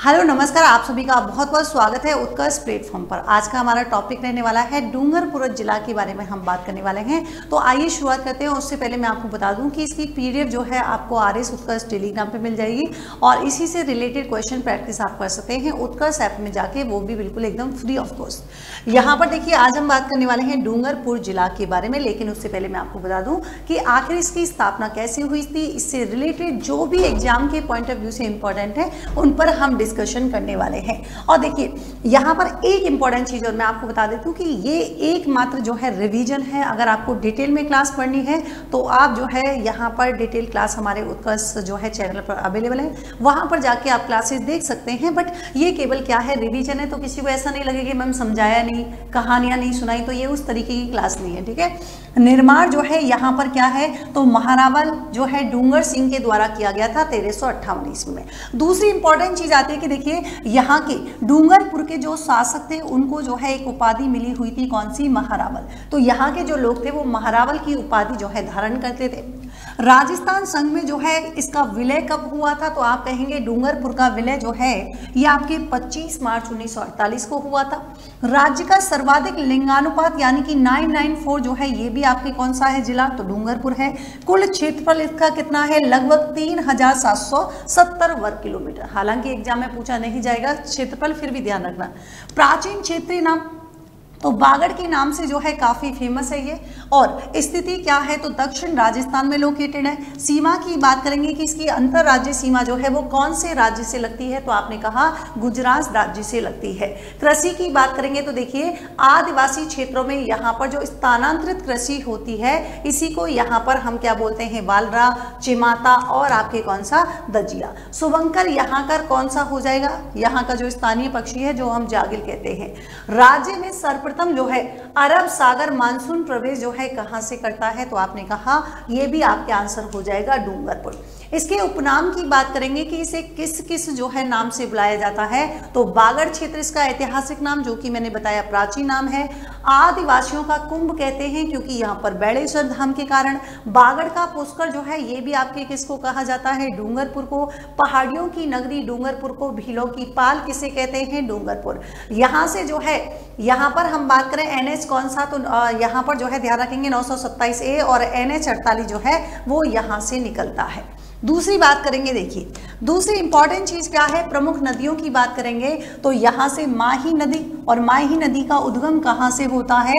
Hello नमस्कार, आप सभी का बहुत बहुत स्वागत है उत्कर्ष प्लेटफॉर्म पर। आज का हमारा टॉपिक रहने वाला है डूंगरपुर जिला के बारे में हम बात करने वाले हैं। तो आइए शुरुआत करते हैं। उससे पहले मैं आपको बता दूं कि इसकी पीडीएफ जो है आपको आरएस उत्कर्ष टेलीग्राम पे मिल जाएगी और इसी से रिलेटेड क्वेश्चन प्रैक्टिस आप कर सकते हैं उत्कर्ष ऐप में जाके, वो भी बिल्कुल एकदम फ्री ऑफ कॉस्ट। यहाँ पर देखिए, आज हम बात करने वाले हैं डूंगरपुर जिला के बारे में, लेकिन उससे पहले मैं आपको बता दूं कि आखिर इसकी स्थापना कैसे हुई थी। इससे रिलेटेड जो भी एग्जाम के पॉइंट ऑफ व्यू से इंपॉर्टेंट है उन पर हम डिस्कशन करने वाले हैं। और देखिए, यहाँ पर एक इंपॉर्टेंट चीज और मैं आपको बता देती हूँ कि ये एकमात्र जो है रिवीजन है। अगर आपको डिटेल में क्लास पढ़नी है तो आप जो है यहाँ पर डिटेल क्लास हमारे उत्कर्ष जो है चैनल पर अवेलेबल है, वहां पर जाके आप क्लासेस देख सकते हैं। बट ये केवल क्या है, रिवीजन है, तो किसी को ऐसा नहीं लगे कि मैम समझाया नहीं, कहानियां नहीं सुनाई, तो ये उस तरीके की क्लास नहीं है। ठीक है, निर्माण जो है यहाँ पर क्या है, तो महारावल जो है डूंगर सिंह के द्वारा किया गया था 1358 ईस्वी में। दूसरी इंपॉर्टेंट चीज आती है कि देखिए, यहाँ के डूंगरपुर के जो शासक थे उनको जो है एक उपाधि मिली हुई थी, कौन सी, महारावल। तो यहाँ के जो लोग थे वो महारावल की उपाधि जो है धारण करते थे। राजस्थान संघ में जो है इसका विलय कब हुआ था, तो आप कहेंगे डूंगरपुर का विलय जो है ये आपके 25 मार्च 1948 को हुआ था। राज्य का सर्वाधिक लिंगानुपात यानी कि 994 जो है ये भी आपके कौन सा है जिला, तो डूंगरपुर है। कुल क्षेत्रफल इसका कितना है, लगभग 3770 वर्ग किलोमीटर। हालांकि एग्जाम में पूछा नहीं जाएगा क्षेत्रफल, फिर भी ध्यान रखना। प्राचीन क्षेत्रीय नाम तो बागड़ के नाम से जो है काफी फेमस है ये। और स्थिति क्या है, तो दक्षिण राजस्थान में लोकेटेड है। सीमा की बात करेंगे कि इसकी अंतर राज्य सीमा जो है वो कौन से राज्य से लगती है, तो आपने कहा गुजरात राज्य से लगती है। कृषि की बात करेंगे तो देखिए, आदिवासी क्षेत्रों में यहाँ पर जो स्थानांतरित कृषि होती है इसी को यहाँ पर हम क्या बोलते हैं, वालरा, चिमाता और आपके कौन सा, दजिया। शुभंकर यहाँ का कौन सा हो जाएगा, यहाँ का जो स्थानीय पक्षी है जो हम जागिल कहते हैं। राज्य में सर्वप्रथम जो है अरब सागर मानसून प्रवेश जो है कहां से करता है, तो आपने कहा ये भी आपके आंसर हो जाएगा डूंगरपुर। इसके उपनाम की बात करेंगे कि इसे किस किस जो है नाम से बुलाया जाता है, तो बागड़ क्षेत्र इसका ऐतिहासिक नाम जो कि मैंने बताया प्राचीन नाम है। आदिवासियों का कुंभ कहते हैं क्योंकि यहाँ पर बेड़ेश्वर धाम के कारण। बागड़ का पुष्कर जो है ये भी आपके किसको कहा जाता है, डूंगरपुर को। पहाड़ियों की नगरी डूंगरपुर को भीलों की पाल किसे कहते हैं, डूंगरपुर। यहाँ से जो है, यहाँ पर हम बात करें एनएच कौन सा, तो यहाँ पर जो है ध्यान रखेंगे 927A और NH 48 जो है वो यहाँ से निकलता है। दूसरी बात करेंगे, देखिए दूसरी इंपॉर्टेंट चीज क्या है, प्रमुख नदियों की बात करेंगे तो यहाँ से माही नदी, और माही नदी का उद्गम कहाँ से होता है,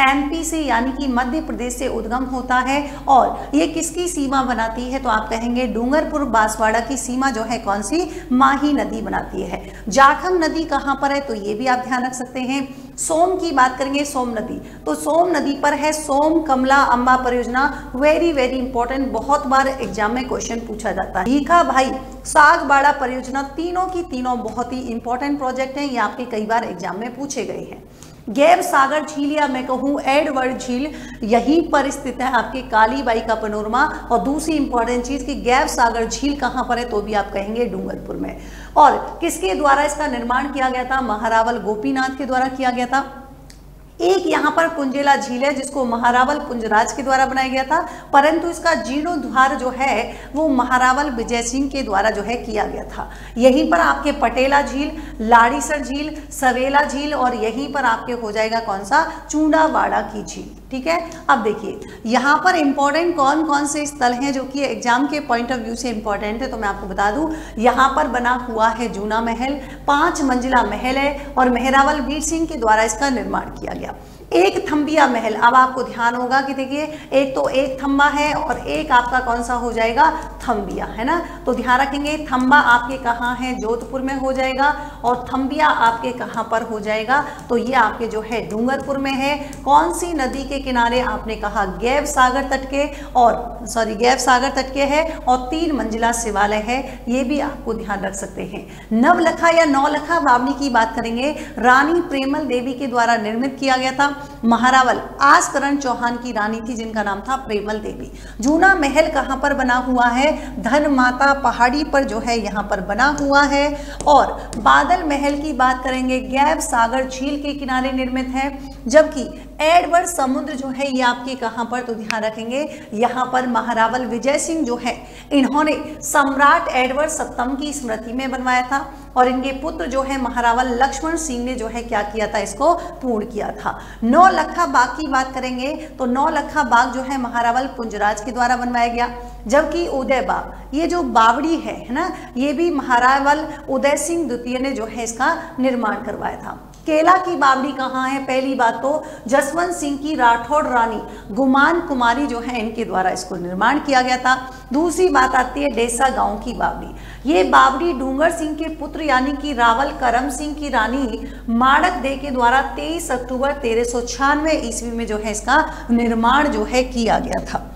MP से यानी कि मध्य प्रदेश से उद्गम होता है। और ये किसकी सीमा बनाती है, तो आप कहेंगे डूंगरपुर बांसवाड़ा की सीमा जो है कौन सी, माही नदी बनाती है। जाखम नदी कहाँ पर है, तो ये भी आप ध्यान रख सकते हैं। सोम की बात करेंगे, सोम नदी, तो सोम नदी पर है सोम कमला अम्बा परियोजना। वेरी वेरी इंपॉर्टेंट, बहुत बार एग्जाम में क्वेश्चन पूछा जाता है। भीखा भाई सागबाड़ा परियोजना, तीनों की तीनों बहुत ही इंपॉर्टेंट प्रोजेक्ट हैं, ये आपके कई बार एग्जाम में पूछे गए हैं। गैब सागर झील या मैं कहूँ एडवर्ड झील यहीं पर स्थित है, आपके कालीबाई का पनोरमा। और दूसरी इंपॉर्टेंट चीज कि गैब सागर झील कहाँ पर है, तो भी आप कहेंगे डूंगरपुर में। और किसके द्वारा इसका निर्माण किया गया था, महारावल गोपीनाथ के द्वारा किया गया था। एक यहाँ पर कुंजेला झील है जिसको महारावल पुंजराज के द्वारा बनाया गया था, परंतु इसका जीर्णोद्धार जो है वो महारावल विजय सिंह के द्वारा जो है किया गया था। यहीं पर आपके पटेला झील, लाड़ीसर झील, सवेला झील और यहीं पर आपके हो जाएगा कौन सा, चूंडावाड़ा की झील। ठीक है, अब देखिए यहाँ पर इंपॉर्टेंट कौन कौन से स्थल हैं जो कि एग्जाम के पॉइंट ऑफ व्यू से इंपॉर्टेंट है, तो मैं आपको बता दूं, यहाँ पर बना हुआ है जूना महल, 5 मंजिला महल है और मेहरावल वीर सिंह के द्वारा इसका निर्माण किया गया। एक थम्बिया महल, अब आपको ध्यान होगा कि देखिए एक तो एक थम्बा है और एक आपका कौन सा हो जाएगा, थम्बिया, है ना। तो ध्यान रखेंगे, थम्बा आपके कहाँ है, जोधपुर में हो जाएगा और थम्बिया आपके कहाँ पर हो जाएगा, तो ये आपके जो है डूंगरपुर में है। कौन सी नदी के किनारे, आपने कहा गैब सागर तट के, और गैब सागर तट के है और 3 मंजिला शिवालय है, ये भी आपको ध्यान रख सकते हैं। नवलखा या नौलखा बावनी की बात करेंगे, रानी प्रेमल देवी के द्वारा निर्मित किया गया था। महारावल आसकरण चौहान की रानी थी जिनका नाम था प्रेमल देवी। जूना महल कहाँ पर बना हुआ है? धन माता पहाड़ी पर जो है यहाँ पर बना हुआ है। और बादल महल की बात करेंगे, गैब सागर झील के किनारे निर्मित है। जबकि एडवर्ड समुद्र जो है ये आपके कहाँ पर, तो ध्यान रखेंगे यहाँ पर महारावल विजय सिंह जो है इन्होंने सम्राट एडवर्ड सप्तम की स्मृति में बनवाया था और इनके पुत्र जो है महारावल लक्ष्मण सिंह ने जो है क्या किया था, इसको पूर्ण किया था। नौलखा बाग की बात करेंगे तो नौलखा बाग जो है महारावल पुंजराज के द्वारा बनवाया गया। जबकि उदय बाग ये जो बावड़ी है ना, ये भी महारावल उदय सिंह द्वितीय ने जो है इसका निर्माण करवाया था। केला की बावड़ी कहाँ है? पहली बात तो जसवंत सिंह की राठौड़ रानी गुमान कुमारी जो है इनके द्वारा इसको निर्माण किया गया था। दूसरी बात आती है डेसा गांव की बावड़ी। ये बावड़ी डूंगर सिंह के पुत्र यानी कि रावल करम सिंह की रानी माणक दे के द्वारा 23 अक्टूबर 1396 ईस्वी में जो है इसका निर्माण जो है किया गया था।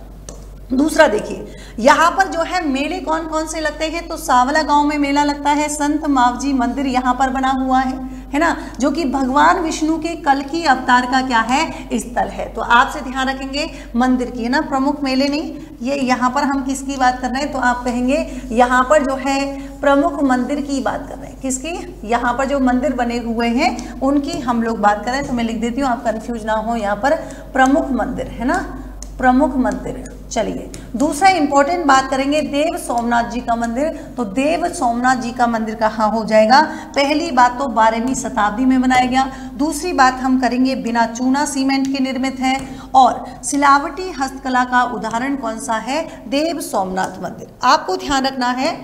दूसरा देखिए यहाँ पर जो है मेले कौन कौन से लगते हैं, तो सावला गांव में मेला लगता है। संत मावजी मंदिर यहाँ पर बना हुआ है ना, जो कि भगवान विष्णु के कल्कि अवतार का क्या है, स्थल है। तो आपसे ध्यान रखेंगे मंदिर की, है ना, प्रमुख मेले नहीं, ये यहाँ पर हम किसकी बात कर रहे हैं, तो आप कहेंगे यहाँ पर जो है प्रमुख मंदिर की बात कर रहे हैं। किसकी? यहाँ पर जो मंदिर बने हुए हैं उनकी हम लोग बात कर रहे हैं। तो मैं लिख देती हूँ, आप कंफ्यूज ना हो, यहाँ पर प्रमुख मंदिर है ना, प्रमुख मंदिर। चलिए दूसरा इंपॉर्टेंट बात करेंगे देव सोमनाथ जी का मंदिर। तो देव सोमनाथ जी का मंदिर कहाँ हो जाएगा? पहली बात तो 12वीं शताब्दी में बनाया गया। दूसरी बात हम करेंगे बिना चूना सीमेंट के निर्मित है। और सिलावटी हस्तकला का उदाहरण कौन सा है? देव सोमनाथ मंदिर। आपको ध्यान रखना है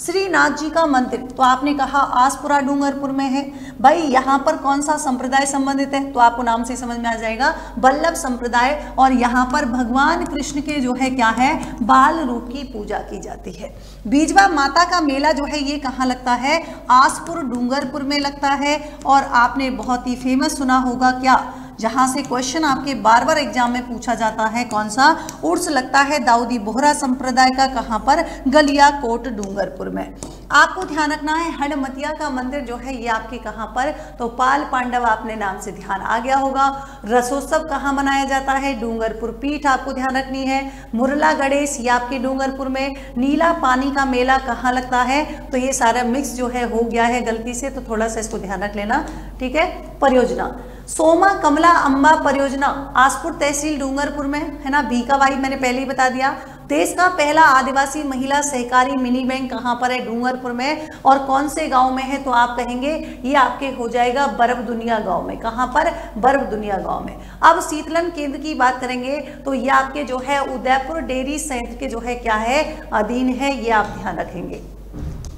श्रीनाथ जी का मंदिर, तो आपने कहा आसपुरा डूंगरपुर में है। भाई यहाँ पर कौन सा संप्रदाय संबंधित है? तो आपको नाम से समझ में आ जाएगा, वल्लभ संप्रदाय। और यहाँ पर भगवान कृष्ण के जो है क्या है, बाल रूप की पूजा की जाती है। बीजवा माता का मेला जो है ये कहाँ लगता है? आसपुर डूंगरपुर में लगता है। और आपने बहुत ही फेमस सुना होगा क्या, जहां से क्वेश्चन आपके बार बार एग्जाम में पूछा जाता है, कौन सा? उर्स लगता है दाऊदी बोहरा संप्रदाय का, कहां पर? गलिया कोट डूंगरपुर में। आपको ध्यान रखना है हडमतिया का मंदिर जो है ये आपके कहां पर? तो पाल पांडव, आपने नाम से ध्यान आ गया होगा। रसोत्सव कहां मनाया जाता है? डूंगरपुर पीठ, आपको ध्यान रखनी है। मुरला गणेश ये आपके डूंगरपुर में। नीला पानी का मेला कहाँ लगता है? तो ये सारा मिक्स जो है हो गया है गलती से, तो थोड़ा सा इसको ध्यान रख लेना, ठीक है। परियोजना सोमा कमला अम्बा परियोजना आसपुर तहसील डूंगरपुर में है ना। भीकाबाई मैंने पहले ही बता दिया। देश का पहला आदिवासी महिला सहकारी मिनी बैंक कहाँ पर है? डूंगरपुर में। और कौन से गांव में है? तो आप कहेंगे ये आपके हो जाएगा बर्फ दुनिया गांव में। कहाँ पर? बर्फ दुनिया गांव में। अब शीतलन केंद्र की बात करेंगे तो ये आपके जो है उदयपुर डेयरी संयंत्र के जो है क्या है, अधीन है, ये आप ध्यान रखेंगे।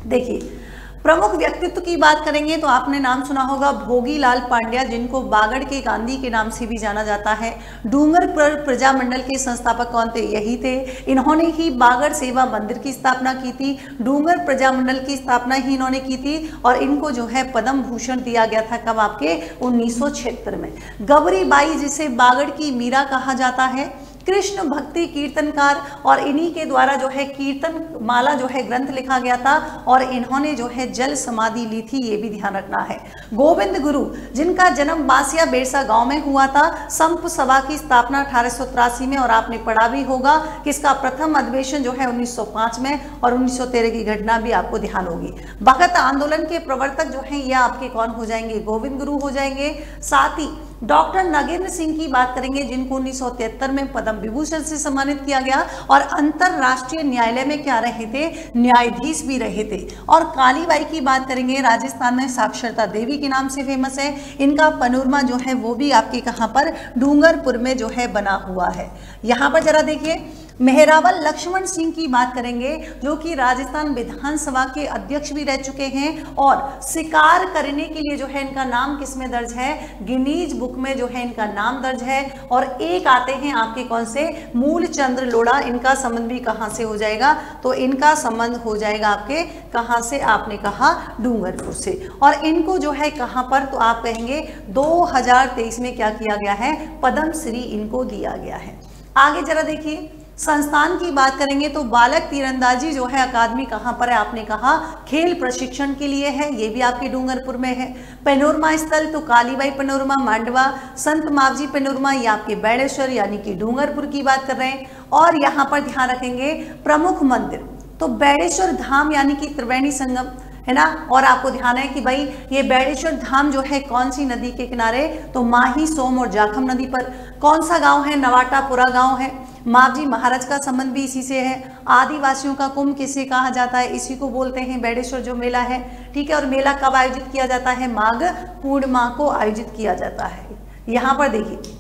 देखिए प्रमुख व्यक्तित्व की बात करेंगे तो आपने नाम सुना होगा भोगीलाल पांड्या, जिनको बागड़ के गांधी के नाम से भी जाना जाता है। डूंगरपुर प्रजामंडल के संस्थापक कौन थे? यही थे। इन्होंने ही बागड़ सेवा मंदिर की स्थापना की थी। डूंगर प्रजामंडल की स्थापना ही इन्होंने की थी और इनको जो है पद्म भूषण दिया गया था। कब? आपके 1976 में। गबरी बाई जिसे बागड़ की मीरा कहा जाता है, कृष्ण भक्ति कीर्तनकार, और इन्हीं के द्वारा जो है कीर्तन माला जो है ग्रंथ लिखा गया था और इन्होंने जो है जल समाधि ली थी, ये भी ध्यान रखना है। गोविंद गुरु जिनका जन्म बासिया बेरसा गांव में हुआ था। संप सभा की स्थापना 1883 में, और आपने पढ़ा भी होगा कि इसका प्रथम अधिवेशन जो है 1905 में, और 1913 की घटना भी आपको ध्यान होगी। भगत आंदोलन के प्रवर्तक जो है ये आपके कौन हो जाएंगे? गोविंद गुरु हो जाएंगे। साथ ही डॉक्टर नागेंद्र सिंह की बात करेंगे जिनको 1973 में पद्म विभूषण से सम्मानित किया गया और अंतरराष्ट्रीय न्यायालय में क्या रहे थे? न्यायाधीश भी रहे थे। और कालीबाई की बात करेंगे, राजस्थान में साक्षरता देवी के नाम से फेमस है। इनका पनोरमा जो है वो भी आपके कहाँ पर? डूंगरपुर में जो है बना हुआ है। यहाँ पर जरा देखिए मेहरावल लक्ष्मण सिंह की बात करेंगे जो कि राजस्थान विधानसभा के अध्यक्ष भी रह चुके हैं और शिकार करने के लिए जो है इनका नाम किस में दर्ज है? गिनीज बुक में जो है इनका नाम दर्ज है। और एक आते हैं आपके कौन से? मूलचंद्र लोढ़ा। इनका संबंध भी कहाँ से हो जाएगा? तो इनका संबंध हो जाएगा आपके कहाँ से? आपने कहा डूंगरपुर से। और इनको जो है कहाँ पर? तो आप कहेंगे 2023 में क्या किया गया है? पद्म श्री इनको दिया गया है। आगे जरा देखिए संस्थान की बात करेंगे तो बालक तीरंदाजी जो है अकादमी कहाँ पर है, आपने कहा खेल प्रशिक्षण के लिए है, ये भी आपके डूंगरपुर में है। पैनोरमा स्थल तो कालीबाई पैनोरमा मांडवा, संत मावजी पैनोरमा, ये आपके बेड़ेश्वर यानी कि डूंगरपुर की बात कर रहे हैं। और यहाँ पर ध्यान रखेंगे प्रमुख मंदिर तो बेड़ेश्वर धाम यानी कि त्रिवेणी संगम है ना। और आपको ध्यान है कि भाई ये बेड़ेश्वर धाम जो है कौन सी नदी के किनारे, तो माही, सोम और जाखम नदी पर। कौन सा गांव है, नवाटापुरा गांव है। मावजी महाराज का संबंध भी इसी से है। आदिवासियों का कुंभ किसे कहा जाता है, इसी को बोलते हैं बेड़ेश्वर जो मेला है, ठीक है। और मेला कब आयोजित किया जाता है, माघ पूर्णिमा को आयोजित किया जाता है। यहाँ पर देखिए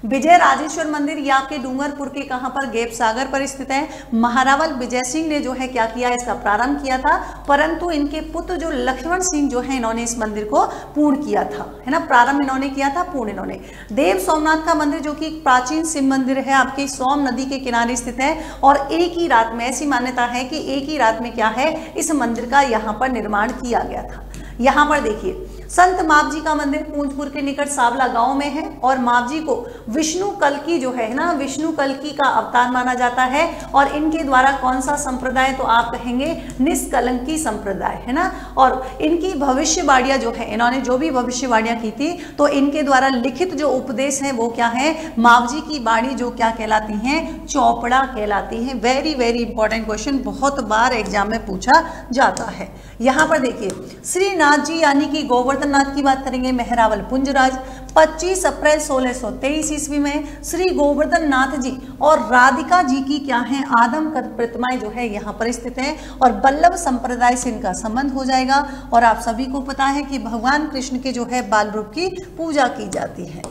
विजय राजेश्वर मंदिर, ये आपके डूंगरपुर के कहाँ पर, गैप सागर पर स्थित है। महारावल विजय सिंह ने जो है क्या किया, इसका प्रारंभ किया था, परंतु इनके पुत्र जो लक्ष्मण सिंह जो है इन्होंने इस मंदिर को पूर्ण किया था, है ना। प्रारंभ इन्होंने किया था, पूर्ण इन्होंने। देव सोमनाथ का मंदिर जो कि एक प्राचीन शिव मंदिर है, आपके सोम नदी के किनारे स्थित है। और एक ही रात में, ऐसी मान्यता है कि एक ही रात में क्या है, इस मंदिर का यहाँ पर निर्माण किया गया था। यहाँ पर देखिए संत मावजी का मंदिर पूंजपुर के निकट सावला गांव में है। और मावजी को विष्णु कल्की जो है ना, विष्णु कल्की का अवतार माना जाता है। और इनके द्वारा कौन सा संप्रदाय, तो आप कहेंगे निष्कलंकी संप्रदाय, है ना। और इनकी भविष्यवाणियां जो है, इन्होंने जो भी भविष्यवाणियां की थी, तो इनके द्वारा लिखित जो उपदेश है वो क्या है, मावजी की वाणी जो क्या कहलाती हैं, चौपड़ा कहलाती हैं। वेरी वेरी इंपॉर्टेंट क्वेश्चन, बहुत बार एग्जाम में पूछा जाता है। यहाँ पर देखिए श्रीनाथ जी यानी कि गोवर्धन नाथ की बात करेंगे, मेहरावल पुंजराज। 25 अप्रैल 1623 ईस्वी में श्री गोवर्धन नाथ जी और राधिका जी की क्या है, आदमकद प्रतिमाएं जो है यहाँ पर स्थित हैं। और बल्लभ संप्रदाय से इनका संबंध हो जाएगा। और आप सभी को पता है कि भगवान कृष्ण के जो है बाल रूप की पूजा की जाती है।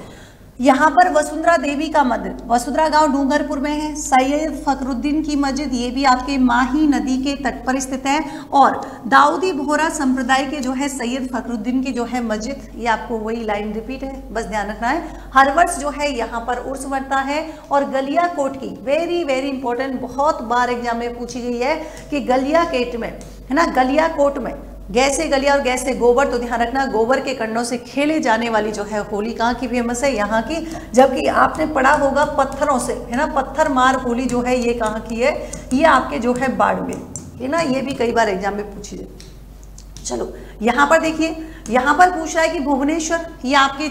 यहाँ पर वसुंधरा देवी का मंदिर, वसुंधरा गांव डूंगरपुर में है। सैयद फखरुद्दीन की मस्जिद, ये भी आपके माही नदी के तट पर स्थित है। और दाऊदी बोहरा संप्रदाय के जो है सैयद फखरुद्दीन की जो है मस्जिद, ये आपको वही लाइन रिपीट है, बस ध्यान रखना है। हर वर्ष जो है यहाँ पर उर्स बढ़ता है। और गलिया कोट की, वेरी वेरी इंपॉर्टेंट, बहुत बार एग्जाम में पूछी गई है कि गलिया केट में, है ना, गलिया कोट में गैसे गलिया और गैसे गोबर, तो ध्यान रखना गोबर के कंडों से खेले जाने वाली जो है होली कहाँ की फेमस है, यहाँ की। जबकि आपने पढ़ा होगा पत्थरों से, है ना, पत्थर मार होली जो है ये कहाँ की है, ये आपके जो है बाड़मेर, है ना। ये भी कई बार एग्जाम में पूछी जाए। चलो यहाँ पर देखिए, यहाँ पर पूछ रहा है कि भुवनेश्वर, ये आपके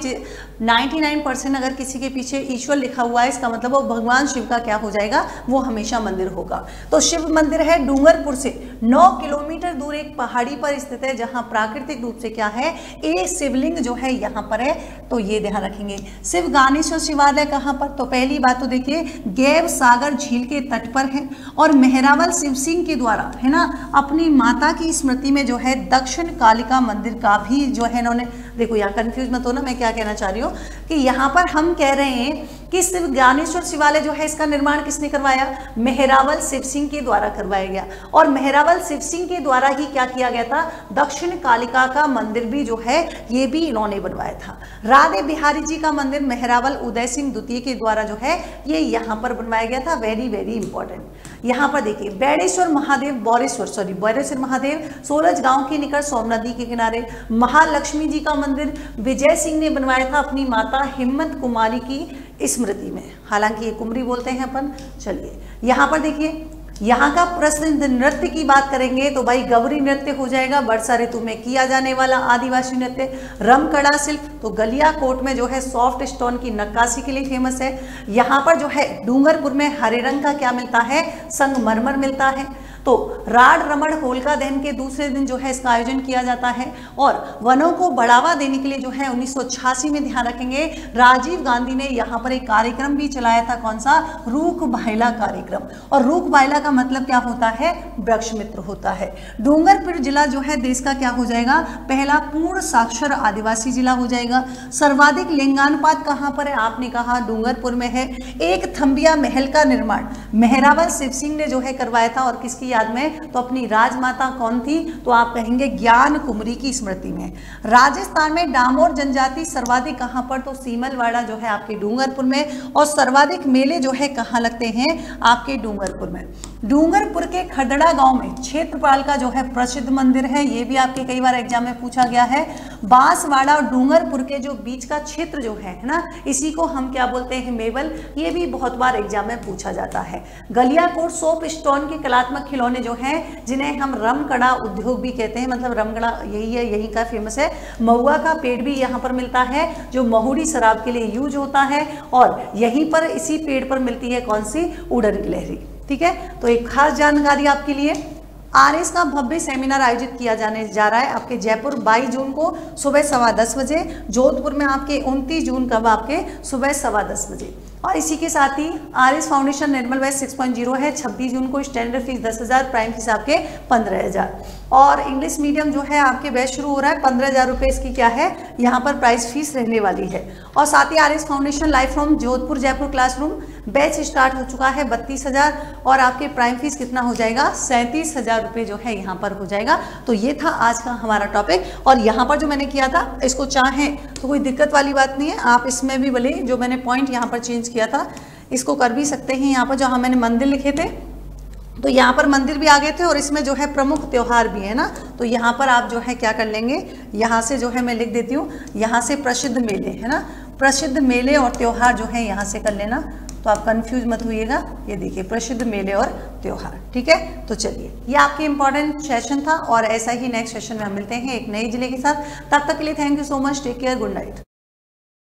99% अगर किसी के पीछे ईश्वर लिखा हुआ है, इसका मतलब वो भगवान शिव का क्या हो जाएगा, वो हमेशा मंदिर होगा। तो शिव मंदिर है डूंगरपुर से 9 किलोमीटर दूर एक पहाड़ी पर स्थित है, जहाँ प्राकृतिक रूप से क्या है, एक शिवलिंग जो है यहाँ पर है। तो ये ध्यान रखेंगे। शिव गानेश्वर शिवालय कहाँ पर, तो पहली बात तो देखिए गैप सागर झील के तट पर है। और मेहरावल शिव सिंह के द्वारा, है ना, अपनी माता की स्मृति में जो है दक्षिण कालिका मंदिर का भी जो है इन्होंने, देखो यहाँ कंफ्यूज मत हो ना, मैं क्या कहना चाह रही हूँ कि यहाँ पर हम कह रहे हैं कि शिव ज्ञानेश्वर शिवालय जो है इसका निर्माण किसने करवाया, मेहरावल शिव सिंह के द्वारा करवाया गया। और मेहरावल शिव सिंह के द्वारा ही क्या किया गया था, दक्षिण कालिका का मंदिर भी जो है ये भी इन्होंने बनवाया था। राधे बिहारी जी का मंदिर मेहरावल उदय सिंह द्वितीय के द्वारा जो है ये यहाँ पर बनवाया गया था। Very very important. यहाँ पर देखिए बेड़ेश्वर महादेव, बौरेश्वर महादेव सोलज गांव के निकट सोम नदी के किनारे। महालक्ष्मी जी का मंदिर विजय सिंह ने बनवाया था अपनी माता हिम्मत कुमारी की स्मृति में, हालांकि ये कुमरी बोलते हैं अपन। चलिए यहाँ पर देखिए, यहाँ का प्रसिद्ध नृत्य की बात करेंगे तो भाई गौरी नृत्य हो जाएगा, वर्षा ऋतु में किया जाने वाला आदिवासी नृत्य। रमकड़ा शिल्प तो गलिया कोट में जो है सॉफ्ट स्टोन की नक्काशी के लिए फेमस है। यहाँ पर जो है डूंगरपुर में हरे रंग का क्या मिलता है, संगमरमर मिलता है। तो राड रमण होलिका दहन के दूसरे दिन जो है इसका आयोजन किया जाता है। और वनों को बढ़ावा देने के लिए जो है 1986 में, ध्यान रखेंगे, राजीव गांधी ने यहाँ पर एक कार्यक्रम भी चलाया था। कौन सा, रूख भाइला कार्यक्रम। और रूख भाइला का मतलब क्या होता है, वृक्ष मित्र होता है। डूंगरपुर जिला जो है देश का क्या हो जाएगा, पहला पूर्ण साक्षर आदिवासी जिला हो जाएगा। सर्वाधिक लिंगानुपात कहाँ पर है, आपने कहा डूंगरपुर में है। एक थम्बिया महल का निर्माण मेहरावल शिव सिंह ने जो है करवाया था। और किसकी याद में, तो अपनी राजमाता कौन थी, तो आप कहेंगे ज्ञान कुमरी की स्मृति में। राजस्थान में डामोर जनजाति सर्वाधिक कहां पर, तो सीमलवाड़ा जो है आपके डूंगरपुर में। और सर्वाधिक मेले जो है कहां लगते हैं, आपके डूंगरपुर में। डूंगरपुर के खदड़ा गांव में क्षेत्रपाल का जो है प्रसिद्ध मंदिर है, ये भी आपके कई बार एग्जाम में पूछा गया है। बांसवाड़ा और डूंगरपुर के जो बीच का क्षेत्र जो है ना, इसी को हम क्या बोलते हैं, मेवल। ये भी बहुत बार एग्जाम में पूछा जाता है। गलियाकोट सोप स्टोन के कलात्मक खिलौने जो हैं, जिन्हें हम रमकड़ा उद्योग भी कहते हैं, मतलब रमकड़ा यही है, यही का फेमस है। महुआ का पेड़ भी यहाँ पर मिलता है, जो महुड़ी शराब के लिए यूज होता है, और यहीं पर इसी पेड़ पर मिलती है कौन सी, उड़न गिलहरी। ठीक है, तो एक खास जानकारी आपके लिए, आरएस का भव्य सेमिनार आयोजित किया जाने जा रहा है आपके जयपुर 22 जून को सुबह 10:15 बजे, जोधपुर में आपके 29 जून कब आपके सुबह 10:15 बजे। और इसी के साथ ही आरएस फाउंडेशन निर्मल बैच 6.0 है, 26 जून को स्टैंडर्ड फीस 10,000, प्राइम फीस आपके 15,000। और इंग्लिश मीडियम जो है आपके बैच शुरू हो रहा है, 15,000 रुपये इसकी क्या है, यहाँ पर प्राइस फीस रहने वाली है। और साथ ही RS foundation live from Jodhpur Jaipur classroom batch start हो चुका है, 32,000, और आपके प्राइम फीस कितना हो जाएगा, 37,000 रुपये जो है यहाँ पर हो जाएगा। तो ये था आज का हमारा टॉपिक, और यहाँ पर जो मैंने किया था, इसको चाहें तो कोई दिक्कत वाली बात नहीं है, आप इसमें भी भले जो मैंने पॉइंट यहाँ पर चेंज किया था इसको कर भी सकते हैं। यहाँ पर जहाँ मैंने मंदिर लिखे थे, तो यहाँ पर मंदिर भी आ गए थे, और इसमें जो है प्रमुख त्योहार भी है ना, तो यहाँ पर आप जो है क्या कर लेंगे, यहाँ से जो है मैं लिख देती हूँ, यहाँ से प्रसिद्ध मेले है ना, प्रसिद्ध मेले और त्योहार जो है यहाँ से कर लेना, तो आप कंफ्यूज मत होइएगा। ये देखिए प्रसिद्ध मेले और त्योहार, ठीक है। तो चलिए, ये आपके इंपॉर्टेंट सेशन था, और ऐसा ही नेक्स्ट सेशन में हम मिलते हैं एक नए जिले के साथ। तब तक के लिए thank you so much, take care, good night.